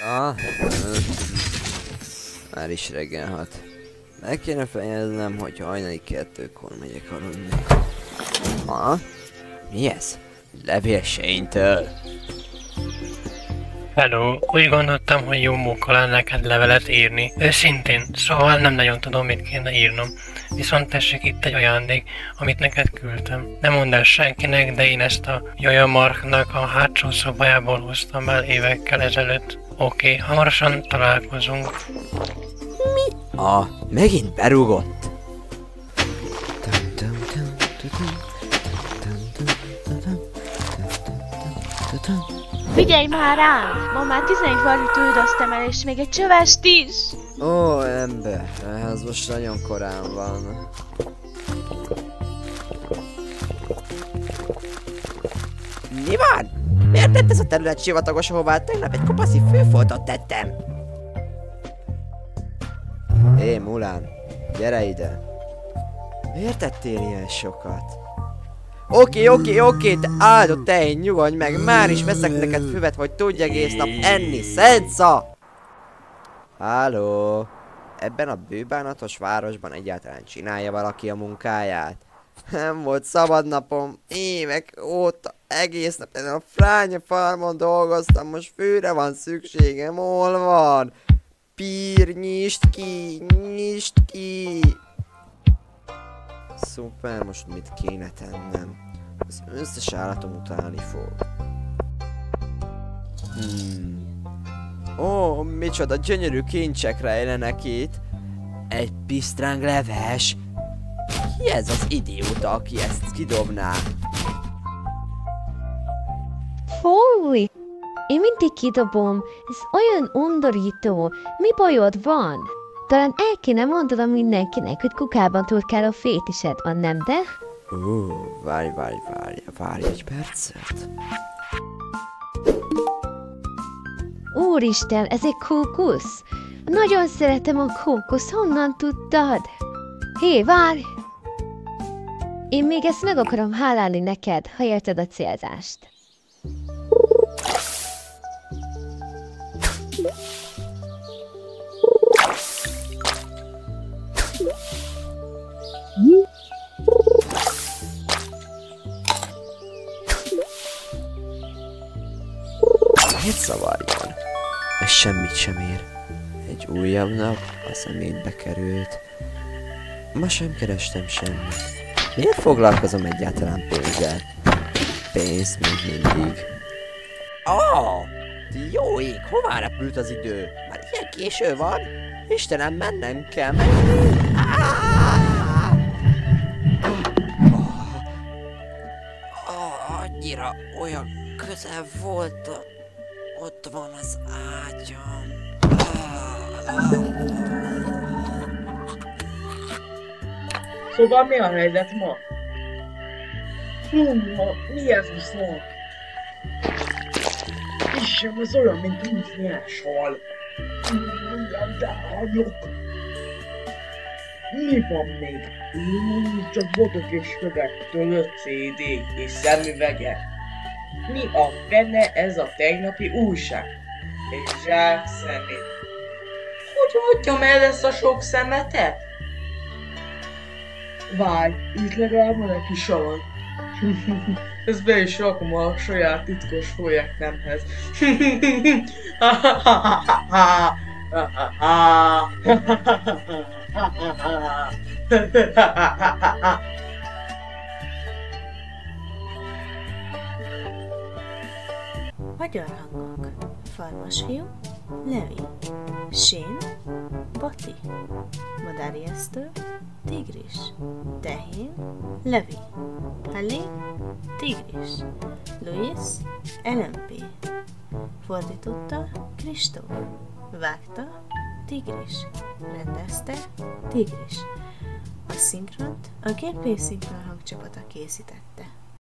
Ah, már is reggel 6. Meg kéne fejeznem, hogy hajnali 2-kor megyek aludni. Ha? Mi ez? Levél Shane-től. Hello, úgy gondoltam, hogy jó móka lenne neked levelet írni. Őszintén, szóval nem nagyon tudom, mit kéne írnom. Viszont tessék itt egy ajándék, amit neked küldtem. Nem mondd el senkinek, de én ezt a Jajamarknak a hátsó szobájából hoztam el évekkel ezelőtt. Oké, hamarosan találkozunk. Mi? Megint berúgott. Figyelj már rám! Ma már 11 varjút üldöztem el, és még egy csövest is! Ó, ember, ez most nagyon korán van. Mi van? Miért tett ez a terület sivatagos, ahová tegnap egy kopaszi főfoltot tettem? Hé, Mulán, gyere ide. Miért tettél ilyen sokat? Oké, te áldott tej, nyugodj meg, már is veszek neked füvet, hogy tudj egész nap enni, Szenca! Háló? Ebben a bűbánatos városban egyáltalán csinálja valaki a munkáját? Nem volt szabad napom, évek óta, egész nap ezen a fránya farmon dolgoztam, most fűre van szükségem, hol van? Pír, nyisd ki! Szuper, most mit kéne tennem? Az összes állatom utálni fog. Ó, micsoda gyönyörű kincsek rejlenek itt. Egy pisztráng leves. Ki ez az idióta, aki ezt kidobná? Fúj! Én mindig kidobom. Ez olyan undorító. Mi bajod van? Talán el kéne mondanom mindenkinek, hogy kukában turkáló fétised van, nem de? Várj egy percet. Úristen, ez egy kókusz? Nagyon szeretem a kókusz, honnan tudtad? Hé, várj! Én még ezt meg akarom hálálni neked, ha érted a célzást. Mit zavarjon? Ez semmit sem ér. Egy újabb nap a szemétbe került. Ma sem kerestem semmit. Miért foglalkozom egyáltalán pénzzel? Pénz még mindig. Jó ég, hová repült az idő? Már ilyen késő van? Istenem, mennem kell, annyira olyan közel volt, ott van az ágyam. Szóval mi a helyzet ma? Mi ez a szó? Isten, az olyan, mint 20 ilyen sal. Mi van még? Csak botok és kövektől 5 CD és szemüvege. Mi a fene ez a tegnapi újság? Egy zsák szemét. Hogy hagyjam el ezt a sok szemetet? Várj, itt legalább van egy kis alany. Ezt be is rakom a saját titkos projektemhez. Magyar hangok: Farmasfiú, Levi, Shane, Bati, Madári Esztő, Tigris, Tehén, Levi, Halli, Tigris, Luis, LMP. Fordította Kristóf, vágta Tigris, rendezte Tigris. A szinkront a GP Szinkron hangcsapata készítette.